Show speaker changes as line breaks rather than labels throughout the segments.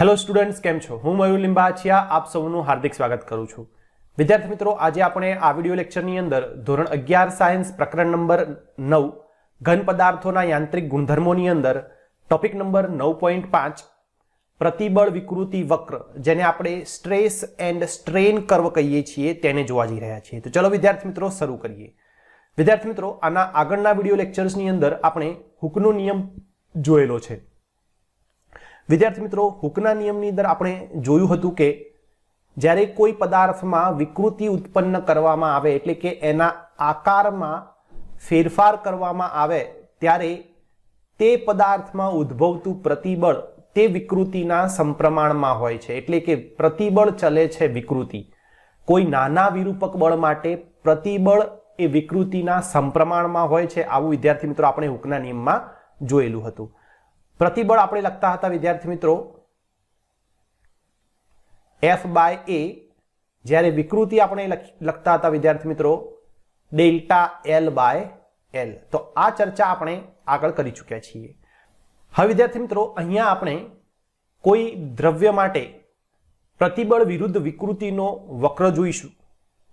Hello students केम छो हूँ मयूर लिंबाचिया आप सौનું हार्दिक स्वागत करूँ છું। विद्यार्थी मित्रों आज આપણે આ વિડિયો લેક્ચરની અંદર ધોરણ 11 સાયન્સ પ્રકરણ નંબર 9 ઘન પદાર્થોના યાંત્રિક ગુણધર્મોની અંદર ટોપિક નંબર 9.5 પ્રતિબળ વિકૃતિ વક્ર જેને આપણે સ્ટ્રેસ એન્ડ સ્ટ્રેન કર્વ કહીએ છીએ તેને જોવા જઈ રહ્યા છીએ। તો ચલો વિદ્યાર્થી મિત્રો શરૂ કરીએ। વિદ્યાર્થી મિત્રો આના આગળના વિડિયો લેક્ચર્સની અંદર આપણે હુકનો નિયમ જોયેલો છે। विद्यार्थी मित्रों हुकना नियमनी अंदर आपणे जोयुं हतुं के ज्यारे कोई पदार्थमां विकृति उत्पन्न करवामां आवे एटले के एना आकारमां फेरफार करवामां आवे त्यारे ते पदार्थमां उद्भवतुं प्रतिबळ ते विकृतिना समप्रमाणमां होय छे। एटले के प्रतिबळ चले छे विकृति। कोई नाना विरूपक बळ माटे प्रतिबळ ए विकृतिना समप्रमाणमां होय छे। आवुं विद्यार्थी मित्रों आपणे हुकना नियममां जोयेलुं हतुं। प्रतिबळ आपणे लखता हता विद्यार्थी मित्रों F/A ज्यारे विकृति आपणे लखता हता विद्यार्थी मित्रों डेल्टा L/L। तो आ चर्चा आपणे आगळ करी चूक्या छीए। हवे विद्यार्थी मित्रों अहींया आपणे कोई द्रव्य माटे प्रतिबळ विरुद्ध विकृतिनो वक्र जोईशुं।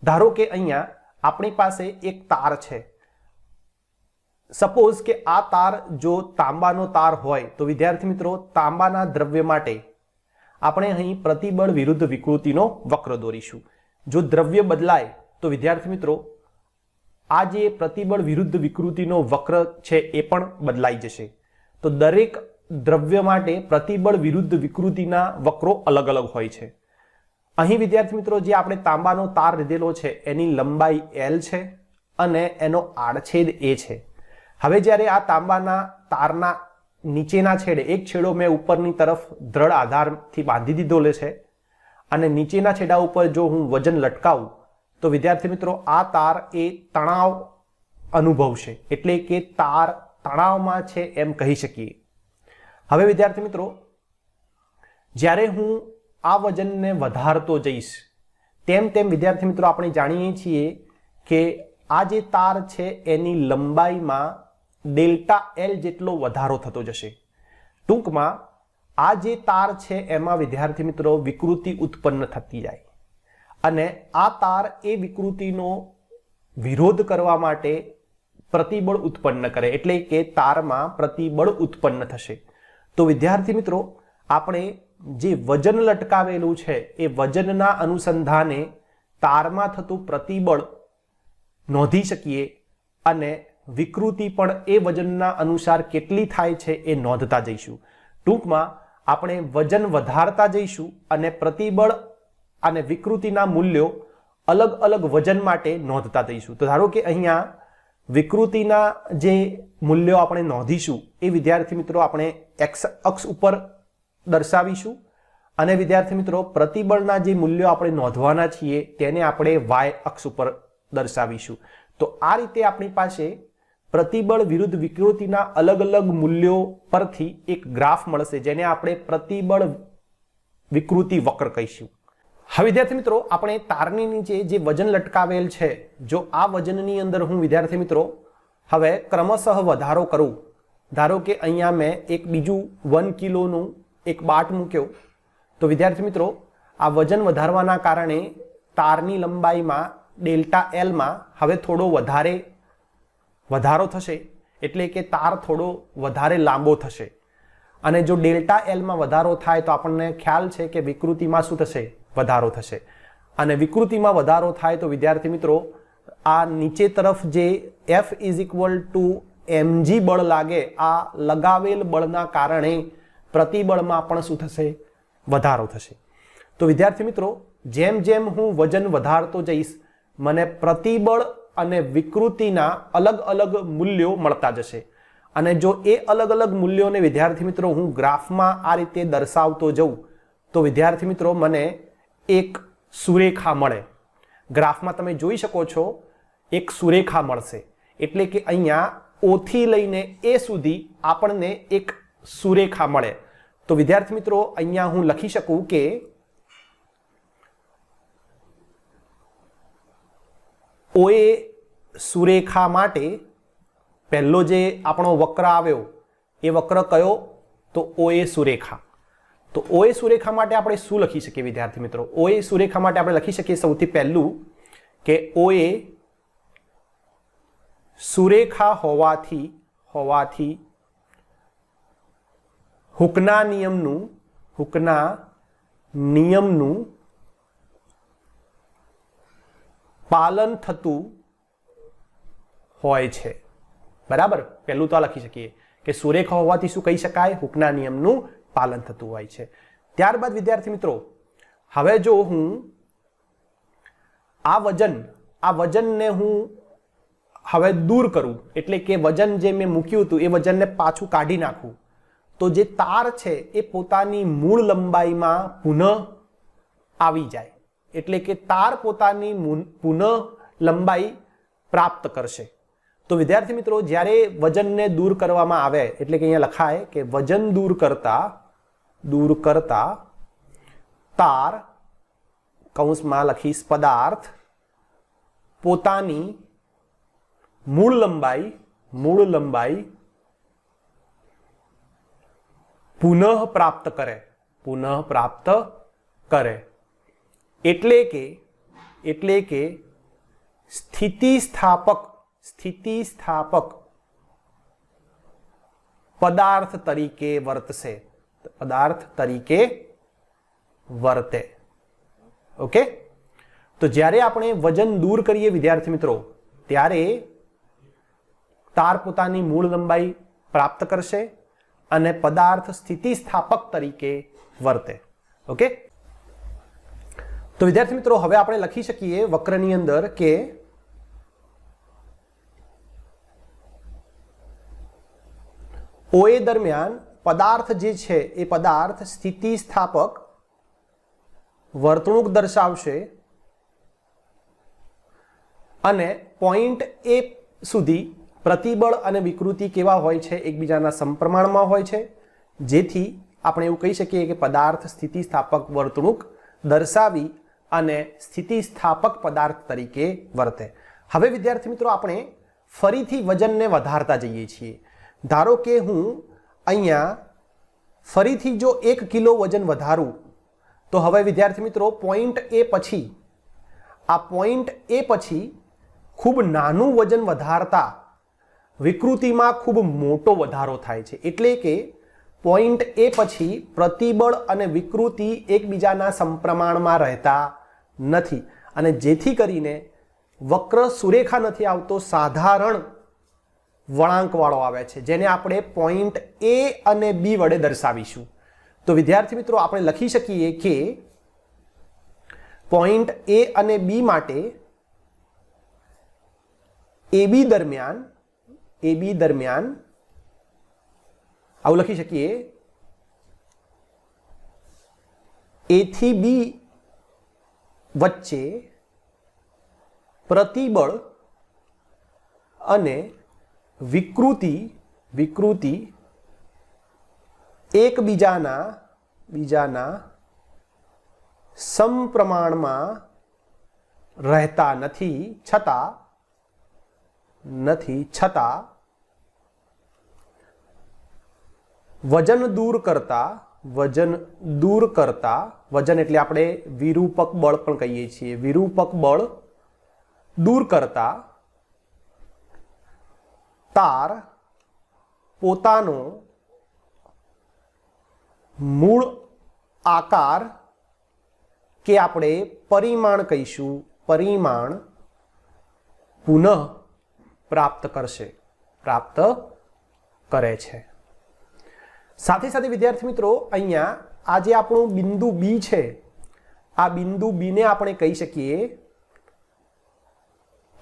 धारो के अहींया आपणी पासे एक तार छे। सपोज के आ तार जो तांबानो तार होय तो विद्यार्थी मित्रों तांबाना द्रव्य माटे आपणे અહીં प्रतिबळ विरुद्ध विकृतिनो वक्र દોરીશું। जो द्रव्य बदलाय तो विद्यार्थी मित्रों आ जे प्रतिबळ विरुद्ध विकृतिनो वक्र छे ए पण बदलाई जशे। तो दरेक द्रव्य माटे प्रतिबळ विरुद्ध विकृतिना वक्रो अलग अलग होय छे। અહીં विद्यार्थी मित्रों जे आपणे तांबानो तार લીધેલો છે એની લંબાઈ L છે અને એનો આડછેદ A છે। હવે જ્યારે આ તાંબાના તારના નીચેના છેડે એક છેડો મેં ઉપરની તરફ દ્રઢ આધારથી બાંધી દીધો છે અને નીચેના છેડા ઉપર જો હું વજન લટકાવું તો વિદ્યાર્થી મિત્રો આ તાર એ તણાવ અનુભવશે એટલે કે તાર તણાવમાં છે એમ કહી શકીએ। હવે વિદ્યાર્થી મિત્રો જ્યારે હું આ વજનને વધારતો જઈશ તેમ તેમ વિદ્યાર્થી મિત્રો આપણે જાણીએ છીએ કે આ જે તાર છે એની લંબાઈમાં डेल्टा L જેટલો વધારો થતો જશે। ટૂંકમાં આ જે તાર છે એમાં વિદ્યાર્થી મિત્રો વિકૃતિ ઉત્પન્ન થતી જાય અને આ તાર એ વિકૃતિનો વિરોધ કરવા માટે પ્રતિબળ ઉત્પન્ન કરે એટલે કે તારમાં પ્રતિબળ ઉત્પન્ન થશે। તો વિદ્યાર્થી મિત્રો આપણે જે વજન લટકાવેલું છે એ વજનના અનુસંધાને તારમાં થતું પ્રતિબળ નોંધી શકીએ અને विकृति पण ए वजनना अनुसार केटली थाय छे ए नोंधता जईशुं। टूंकमां आपणे वजन वधारता जईशुं अने प्रतिबळ अने विकृतिना मूल्यो अलग अलग वजन माटे नोंधता जईशुं। तो धारो के अहींया विकृतिना जे मूल्यो आपणे नोंधीशुं ए विद्यार्थी मित्रों आपणे एक्स अक्ष उपर दर्शावीशुं अने विद्यार्थी मित्रों प्रतिबळना जे मूल्यो आपणे नोंधवाना छीए तेने आपणे वाय अक्ष उपर दर्शावीशुं। तो आ रीते आपणी पासे प्रतिबळ विरुद्ध विकृतिना अलग अलग मूल्यों परथी एक ग्राफ मळशे जेने आपणे प्रतिबळ विकृति वक्र कहीशुं। हवे विद्यार्थी मित्रों आपणे तारनी नीचे जे वजन लटकावेल छे जो आ वजननी अंदर हूँ विद्यार्थी मित्रों हवे क्रमशः वधारो करूं। धारो के अहींया मैं एक बीजू 1 किलोनु एक बाट मूक्यो तो विद्यार्थी मित्रों आ वजन वधारवाना कारणे तारनी लंबाईमां डेल्टा L मां हवे थोड़ो વધારો થશે એટલે કે તાર થોડો વધારે લાંબો થશે અને જો ડેલ્ટા L માં વધારો થાય તો આપણને ખ્યાલ છે કે વિકૃતિમાં શું થશે વધારો થશે અને વિકૃતિમાં વધારો થાય તો વિદ્યાર્થી મિત્રો આ નીચે તરફ જે F = mg બળ લાગે આ લગાવેલ બળના કારણે પ્રતિબળમાં પણ શું થશે વધારો થશે। તો વિદ્યાર્થી મિત્રો જેમ જેમ હું વજન વધારતો જઈશ મને પ્રતિબળ અને વિકૃતિના अलग अलग मूल्यों મળતા જશે અને જો એ अलग अलग મૂલ્યોને વિદ્યાર્થી મિત્રો હું ગ્રાફમાં આ રીતે દર્શાવતો જઉં તો વિદ્યાર્થી મિત્રો મને એક સુરેખા મળે। ગ્રાફમાં તમે જોઈ શકો છો એક સુરેખા મળશે એટલે કે અહીંયા O થી લઈને A સુધી આપણને એક સુરેખા મળે। તો વિદ્યાર્થી મિત્રો અહીંયા હું લખી શકું કે OA सुरेखा माटे पहलो जे आपणो वक्र आव्यो ए वक्र कयो तो OA सुरेखा। તો OA સુરેખા માટે આપણે શું લખી શકીએ વિદ્યાર્થી મિત્રો? OA સુરેખા માટે આપણે લખી શકીએ સૌથી પહેલું કે OA સુરેખા હોવાથી હુકના નિયમનું પાલન થતું હોય છે. બરાબર, પહેલું તો લખી શકીએ કે સુરેખા હોવાથી શું કહી શકાય? હુકના નિયમનું પાલન થતું હોય છે. ત્યારબાદ વિદ્યાર્થી મિત્રો, હવે જો હું આ વજનને હું હવે દૂર કરું, એટલે કે વજન જે મેં મૂક્યું હતું એ વજનને પાછું કાઢી નાખું, તો જે તાર છે એ પોતાની મૂળ લંબાઈમાં પુનઃ આવી જાય, એટલે કે તાર પોતાની પુનઃ લંબાઈ પ્રાપ્ત કરશે. તો વિદ્યાર્થી મિત્રો, જ્યારે વજનને દૂર કરવામાં આવે, એટલે કે અહીંયા લખાય કે વજન દૂર કરતા તાર કૌંસમાં લખીશ પદાર્થ પોતાની મૂળ લંબાઈ પુનઃ પ્રાપ્ત કરે એટલે કે સ્થિતિસ્થાપક પદાર્થ તરીકે વર્તે. ઓકે, તો જ્યારે આપણે વજન દૂર કરીએ વિદ્યાર્થી મિત્રો, ત્યારે તાર પોતાની મૂળ લંબાઈ પ્રાપ્ત કરશે અને પદાર્થ સ્થિતિસ્થાપક તરીકે વર્તે. ઓકે, તો વિદ્યાર્થી મિત્રો, હવે આપણે લખી શકીએ વક્રની અંદર કે OA દરમિયાન પદાર્થ જે છે એ પદાર્થ સ્થિતિસ્થાપક વર્તણૂક દર્શાવશે અને પોઈન્ટ A સુધી પ્રતિબળ અને વિકૃતિ કેવા હોય છે? એકબીજાના સમપ્રમાણમાં હોય છે, જેથી આપણે એવું કહી શકીએ કે પદાર્થ સ્થિતિસ્થાપક વર્તણૂક દર્શાવી અને સ્થિતિસ્થાપક પદાર્થ તરીકે વર્તે. હવે વિદ્યાર્થી મિત્રો, આપણે ફરીથી વજનને વધારતા જઈએ છીએ. ધારો કે હું અહીંયા ફરીથી જો 1 કિલો વજન વધારું, તો હવે વિદ્યાર્થી મિત્રો, પોઈન્ટ A પછી ખૂબ નાનું વજન વધારતા વિકૃતિમાં ખૂબ મોટો વધારો થાય છે. એટલે કે પોઈન્ટ A પછી પ્રતિબળ અને વિકૃતિ એકબીજાના સમપ્રમાણમાં રહેતા નથી, અને જેથી કરીને વક્ર સુરેખા નથી આવતો, સાધારણ વળાંકવાળો આવે છે, જેને આપણે પોઈન્ટ A અને B વડે દર્શાવીશું. તો વિદ્યાર્થી મિત્રો, આપણે લખી શકીએ કે પોઈન્ટ A અને B માટે AB દરમિયાન આવું લખી શકીએ, A થી B વચ્ચે પ્રતિબળ અને વિકૃતિ એકબીજાના સમપ્રમાણમાં રહેતા નથી, છતાં વજન દૂર કરતા વજન એટલે આપણે વિરૂપક બળ પણ કહીએ છીએ, વિરૂપક બળ દૂર કરતા તાર પોતાનો મૂળ આકાર કે આપણે પરિમાણ કહીશું, પરિમાણ પુનઃ પ્રાપ્ત કરે છે. સાથે સાથે વિદ્યાર્થી મિત્રો, અહીંયા આ જે આપણું બિંદુ B છે, આ બિંદુ B ને આપણે કહી શકીએ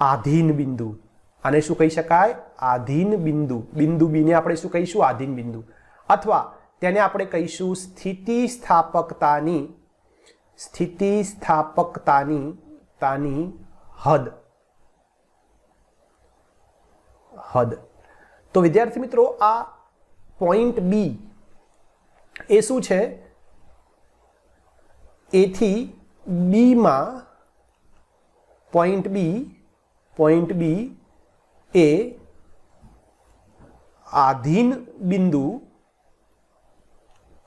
આધીન બિંદુ. આને શું કહી શકાય? આધીન બિંદુ. બિંદુ B ને આપણે શું કહીશું? આધીન બિંદુ. અથવા તેને આપણે કહીશું સ્થિતિસ્થાપકતાની હદ. તો વિદ્યાર્થી મિત્રો, આ પોઈન્ટ B એ શું છે? A થી B માં પોઈન્ટ B એ આધીન બિંદુ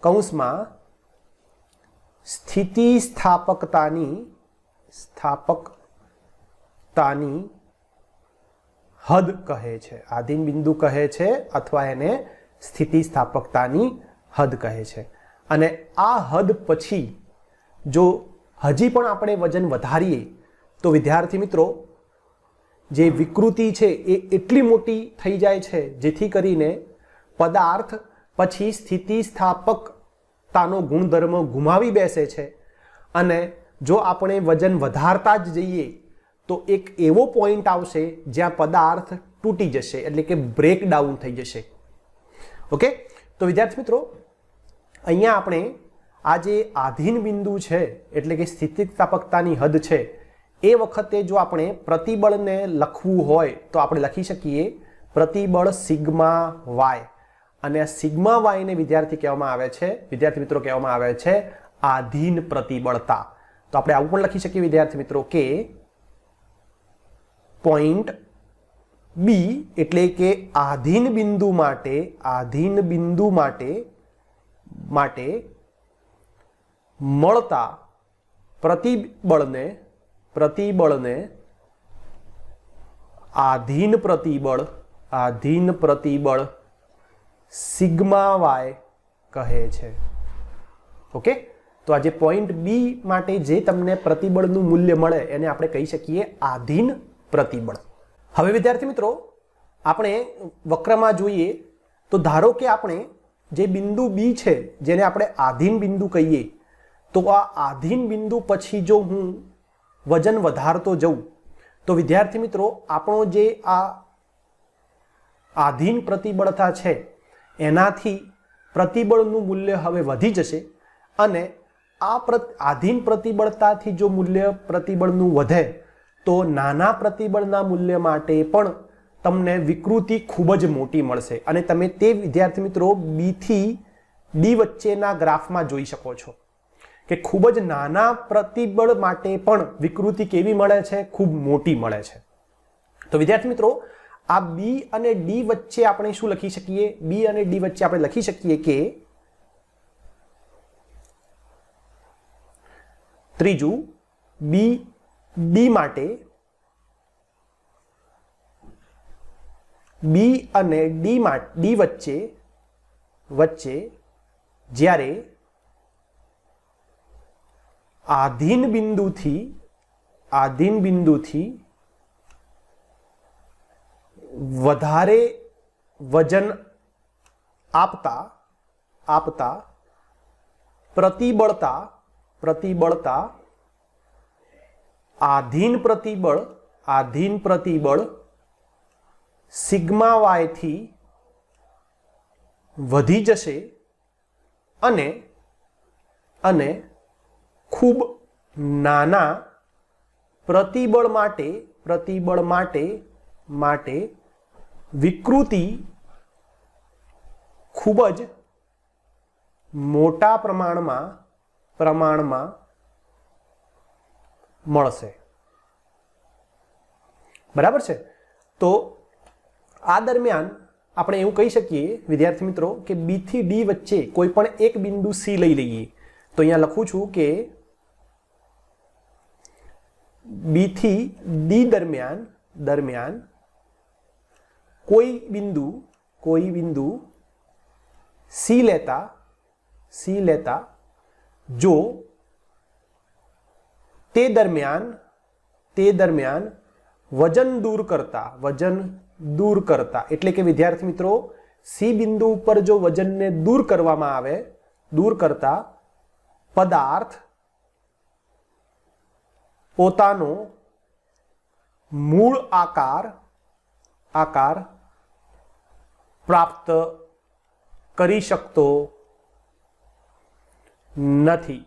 કૌંસમાં સ્થિતિસ્થાપકતાની હદ કહે છે, આધીન બિંદુ કહે છે, અથવા એને સ્થિતિસ્થાપકતાની હદ કહે છે. અને આ હદ પછી જો હજી પણ આપણે વજન વધારીએ તો વિદ્યાર્થી મિત્રો જે વિકૃતિ છે એ એટલી મોટી થઈ જાય છે જેથી કરીને પદાર્થ પછી સ્થિતિસ્થાપકતાનો ગુણધર્મ ગુમાવી બેસે છે. અને જો આપણે વજન વધારતા જ જઈએ તો એક એવો પોઈન્ટ આવશે જ્યાં પદાર્થ તૂટી જશે, એટલે કે બ્રેકડાઉન થઈ જશે. ઓકે, તો વિદ્યાર્થી મિત્રો અહીંયા આપણે આ જે આધીન બિંદુ છે એટલે કે સ્થિતિસ્થાપકતાની હદ છે એ વખતે જો આપણે પ્રતિબળને લખવું હોય તો આપણે લખી શકીએ પ્રતિબળ સિગ્મા વાય. અને આ સિગ્મા વાયને વિદ્યાર્થી મિત્રો કહેવામાં આવે છે આધીન પ્રતિબળતા. તો આપણે આવું પણ લખી શકીએ વિદ્યાર્થી મિત્રો કે પોઈન્ટ બી એટલે કે આધીન બિંદુ માટે મળતા પ્રતિબળને આધીન પ્રતિબળ સિગ્મા વાય કહે છે. ઓકે, તો આ જે પોઈન્ટ બી માટે જે તમને પ્રતિબળનું મૂલ્ય મળે એને આપણે કહી શકીએ આધીન પ્રતિબળ. હવે વિદ્યાર્થી મિત્રો આપણે વક્રમાં જોઈએ તો ધારો કે આપણે જે બિંદુ બી છે જેને આપણે આધીન બિંદુ કહીએ, તો આ આધીન બિંદુ પછી જો હું વજન વધારતો જઉં તો વિદ્યાર્થી મિત્રો આપણો જે આ આધીન પ્રતિબળતા છે એનાથી પ્રતિબળનું મૂલ્ય હવે વધી જશે. અને આ આધીન પ્રતિબળતાથી જો મૂલ્ય પ્રતિબળનું વધે તો નાના પ્રતિબળના મૂલ્ય માટે પણ તમને વિકૃતિ ખૂબ જ મોટી મળશે. અને તમે તે વિદ્યાર્થી મિત્રો બી થી ડી વચ્ચેના ગ્રાફમાં જોઈ શકો છો કે ખૂબ જ નાના પ્રતિબળ માટે પણ વિકૃતિ કેવી મળે છે, ખૂબ મોટી મળે છે. તો વિદ્યાર્થી મિત્રો આ બી અને ડી વચ્ચે આપણે શું લખી શકીએ? બી અને ડી વચ્ચે આપણે લખી શકીએ કે ત્રીજું બી ડી માટે બી અને ડી વચ્ચે જ્યારે આધીન બિંદુથી વધારે વજન આપતા પ્રતિબળતા આધીન પ્રતિબળ સિગ્મા વાય થી વધી જશે અને ખૂબ નાના પ્રતિબળ માટે વિકૃતિ ખૂબ જ મોટા પ્રમાણમાં મળશે. બરાબર છે? તો આ દરમિયાન આપણે એવું કહી શકીએ વિદ્યાર્થી મિત્રો કે બી થી ડી વચ્ચે કોઈ પણ એક બિંદુ સી લઈ લઈએ. તો અહીંયા લખું છું કે બી થી ડી દરમિયાન કોઈ બિંદુ સી લેતા જો તે દરમિયાન વજન દૂર કરતા એટલે કે વિદ્યાર્થી મિત્રો સી બિંદુ ઉપર જો વજનને દૂર કરતા પદાર્થ પોતાનો મૂળ આકાર પ્રાપ્ત કરી શકતો નથી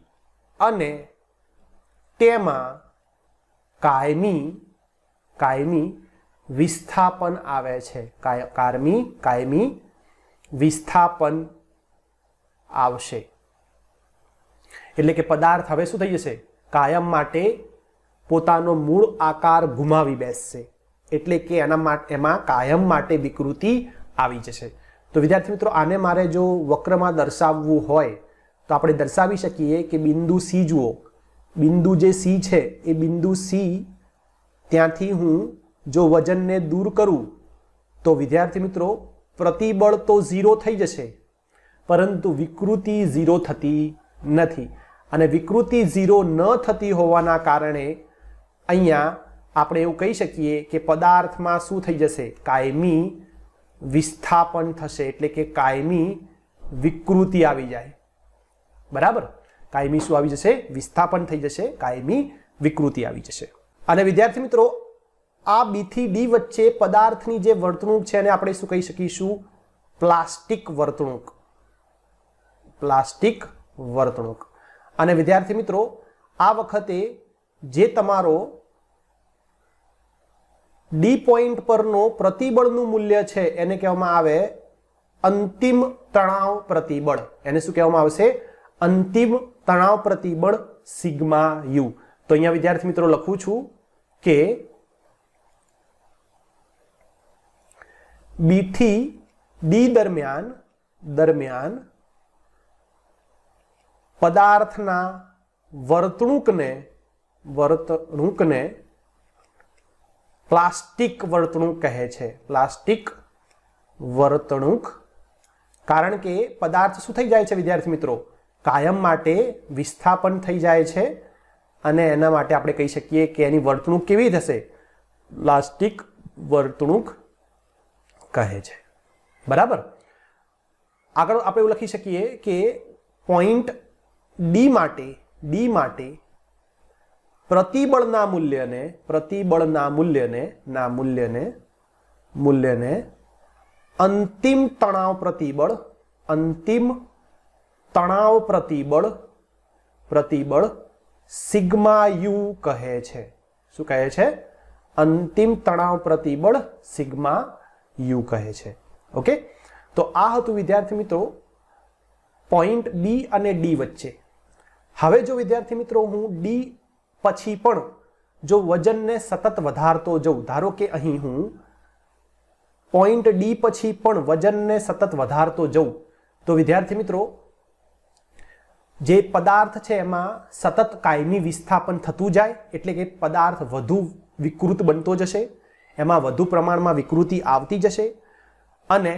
અને તેમાં કાયમી વિસ્થાપન આવે છે. કાયમી વિસ્થાપન આવશે. એટલે કે પદાર્થ હવે શું થઈ જશે? કાયમ માટે પોતાનો મૂળ આકાર ગુમાવી બેસશે. એટલે કે એમાં કાયમ માટે વિકૃતિ આવી જશે. તો વિદ્યાર્થી મિત્રો આને મારે જો વક્રમાં દર્શાવવું હોય તો આપણે દર્શાવી શકીએ કે બિંદુ સી જુઓ, બિંદુ જે સી છે એ બિંદુ સી ત્યાંથી હું જો વજનને દૂર કરું તો વિદ્યાર્થી મિત્રો પ્રતિબળ તો 0 થઈ જશે, પરંતુ વિકૃતિ 0 થતી નથી. અને વિકૃતિ 0 ન થતી હોવાના કારણે અહીંયા આપણે એવું કહી શકીએ કે પદાર્થમાં શું થઈ જશે, કાયમી વિસ્થાપન થશે, એટલે કે કાયમી વિકૃતિ આવી જાય. બરાબર, કાયમી શું આવી જશે, વિસ્થાપન થઈ જશે, કાયમી વિકૃતિ આવી જશે. અને વિદ્યાર્થી મિત્રો આ બી થી ડી વચ્ચે પદાર્થની જે વર્તણૂક છે એને આપણે શું કહી શકીશું, પ્લાસ્ટિક વર્તણૂક. પ્લાસ્ટિક વર્તણૂક. અને વિદ્યાર્થી મિત્રો આ વખતે જે તમારો ડી પોઈન્ટ પરનો પ્રતિબળનું મૂલ્ય છે એને કહેવામાં આવે અંતિમ તણાવ પ્રતિબળ. એને શું કહેવામાં આવશે, અંતિમ તણાવ પ્રતિબળ સિગ્મા યુ. તો અહીંયા વિદ્યાર્થી મિત્રો લખું છું કે બી થી ડી દરમિયાન પદાર્થના વર્તણૂકને પ્લાસ્ટિક વર્તણૂક કહે છે. પ્લાસ્ટિક વર્તણૂક. કારણ કે પદાર્થ શું થઈ જાય છે વિદ્યાર્થી મિત્રો, કાયમ માટે વિસ્થાપન થઈ જાય છે, અને એના માટે આપણે કહી શકીએ કે એની વર્તણૂક કેવી થશે, પ્લાસ્ટિક વર્તણૂક કહે છે. બરાબર. આગળ આપણે એવું લખી શકીએ કે પોઈન્ટ ડી માટે પ્રતિબળના મૂલ્યને અંતિમ તણાવ પ્રતિબળ સિગ્મા યુ કહે છે. શું કહે છે, અંતિમ તણાવ પ્રતિબળ સિગ્મા યુ કહે છે. ઓકે, તો આ હતું વિદ્યાર્થી મિત્રો પોઈન્ટ બી અને ડી વચ્ચે. હવે જો વિદ્યાર્થી મિત્રો હું ડી પછી પણ જો વજનને સતત વધારતો જઉં, ધારો કે અહીં હું પોઈન્ટ ડી પછી પણ વજનને સતત વધારતો જઉં, તો વિદ્યાર્થી મિત્રો જે પદાર્થ છે એમાં સતત કાયમી વિસ્થાપન થતું જાય, એટલે કે પદાર્થ વધુ વિકૃત બનતો જશે, એમાં વધુ પ્રમાણમાં વિકૃતિ આવતી જશે. અને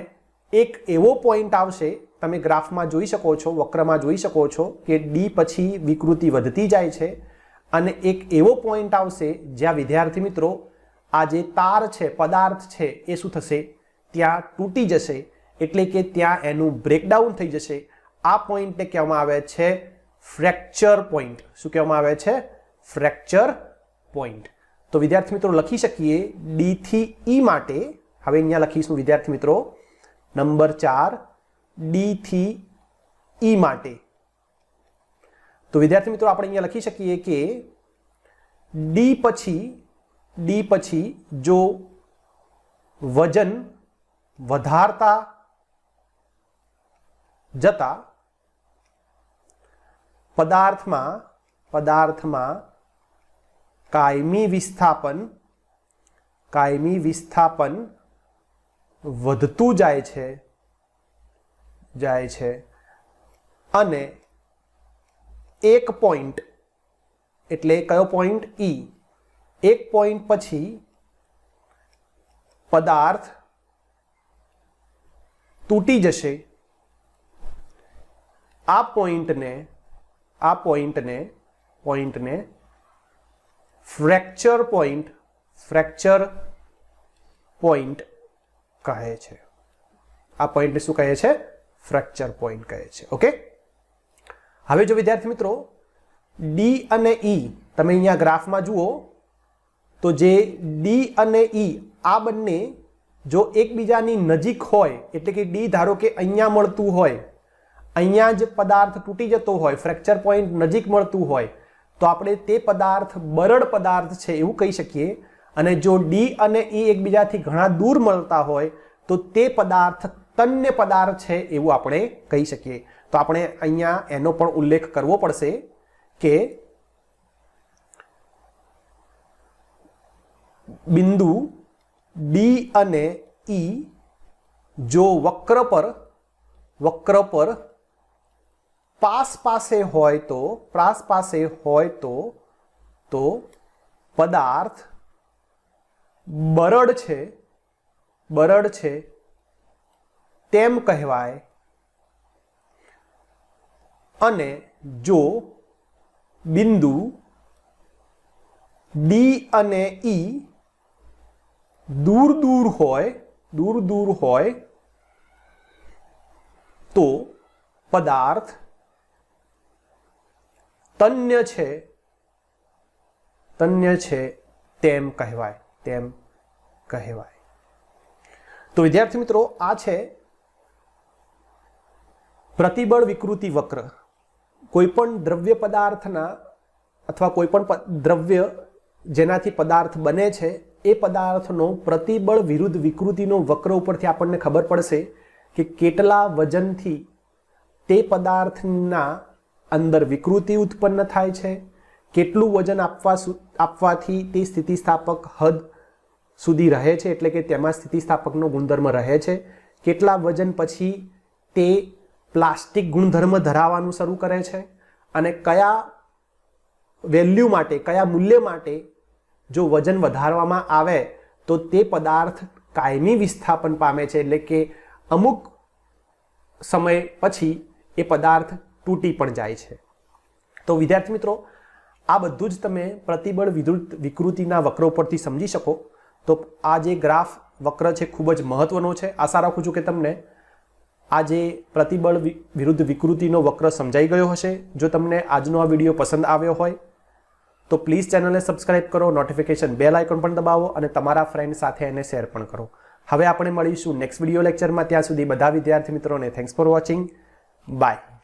એક એવો પોઈન્ટ આવશે, તમે ગ્રાફમાં જોઈ શકો છો, વક્રમાં જોઈ શકો છો કે ડી પછી વિકૃતિ વધતી જાય છે, અને એક એવો પોઈન્ટ આવશે જ્યાં વિદ્યાર્થી મિત્રો આ જે તાર છે, પદાર્થ છે, એ શું થશે, ત્યાં તૂટી જશે, એટલે કે ત્યાં એનું બ્રેકડાઉન થઈ જશે. આ પોઈન્ટને કહેવામાં આવે છે ફ્રેક્ચર પોઈન્ટ. શું કહેવામાં આવે છે, ફ્રેક્ચર પોઈન્ટ. તો વિદ્યાર્થી મિત્રો લખી શકીએ ડી થી ઈ માટે, હવે અહીંયા લખીશું વિદ્યાર્થી મિત્રો નંબર 4 ડી થી ઈ માટે. તો વિદ્યાર્થી મિત્રો આપણે અહીંયા લખી શકીએ કે ડી પછી જો વજન વધારતા જતા પદાર્થમાં કાયમી વિસ્થાપન વધતું જાય છે અને એક પોઈન્ટ, એટલે કયો પોઈન્ટ, ઈ, એક પોઈન્ટ પછી પદાર્થ તૂટી જશે. આ પોઈન્ટને ફ્રેક્ચર પોઈન્ટ કહે છે. આ પોઈન્ટને શું કહે છે, ફ્રેક્ચર પોઈન્ટ કહે છે. ઓકે, હવે જો વિદ્યાર્થી મિત્રો ડી અને ઈ તમે અહીંયા ગ્રાફમાં જુઓ તો જે ડી અને ઈ આ બંને જો એકબીજાની નજીક હોય, એટલે કે ડી ધારો કે અહીંયા મળતું હોય, અહીંયા જ પદાર્થ તૂટી જતો હોય, ફ્રેક્ચર પોઈન્ટ નજીક મળતું હોય, તો આપણે તે પદાર્થ બરડ પદાર્થ છે એવું કહી શકીએ. અને જો ડી અને ઈ એકબીજાથી ઘણા દૂર મળતા હોય તો તે પદાર્થ તન્ય પદાર્થ છે એવું આપણે કહી શકીએ. તો આપણે અહીંયા એનો પણ ઉલ્લેખ કરવો પડશે કે બિંદુ ડી અને ઈ જો વક્ર પર પાસ પાસે હોય તો પદાર્થ બરડ છે તેમ કહેવાય, અને જો બિંદુ ડી અને ઈ દૂર દૂર હોય તો પદાર્થ તન્ય છે તેમ કહેવાય. તો વિદ્યાર્થી મિત્રો, આ છે પ્રતિબળ વિકૃતિ વક્ર. કોઈ પણ દ્રવ્ય પદાર્થના અથવા કોઈ પણ દ્રવ્ય જેનાથી પદાર્થ બને છે એ પદાર્થનો પ્રતિબળ વિરુદ્ધ વિકૃતિનો વક્ર ઉપરથી આપણને ખબર પડશે કે કેટલા વજનથી તે પદાર્થના અંદર વિકૃતિ ઉત્પન્ન થાય છે, કેટલું વજન આપવાથી તે સ્થિતિસ્થાપક હદ સુધી રહે છે, એટલે કે તેમાં સ્થિતિસ્થાપકનો ગુણધર્મ રહે છે, કેટલા વજન પછી તે પ્લાસ્ટિક ગુણધર્મ ધરાવવાનું શરૂ કરે છે, અને કયા વેલ્યુ માટે, કયા મૂલ્ય માટે જો વજન વધારવામાં આવે તો તે પદાર્થ કાયમી વિસ્થાપન પામે છે, એટલે કે અમુક સમય પછી એ પદાર્થ તૂટી પણ જાય છે. તો વિદ્યાર્થી મિત્રો, આ બધું જ તમે પ્રતિબળ વિરુદ્ધ વિકૃતિના વક્ર ઉપરથી સમજી શકો. તો આ જે ગ્રાફ વક્ર છે ખૂબ જ મહત્વનો છે. આશા રાખું છું કે તમને આ જે પ્રતિબળ વિરુદ્ધ વિકૃતિનો વક્ર સમજાઈ ગયો હશે. જો તમને આજનો આ વિડીયો પસંદ આવ્યો હોય તો પ્લીઝ ચેનલને સબસ્ક્રાઇબ કરો, નોટિફિકેશન બેલ આઇકોન પણ દબાવો અને તમારા ફ્રેન્ડ સાથે એને શેર પણ કરો. હવે આપણે મળીશું નેક્સ્ટ વિડીયો લેક્ચરમાં. ત્યાં સુધી બધા વિદ્યાર્થી મિત્રોને થેન્ક્સ ફોર વોચિંગ. બાય.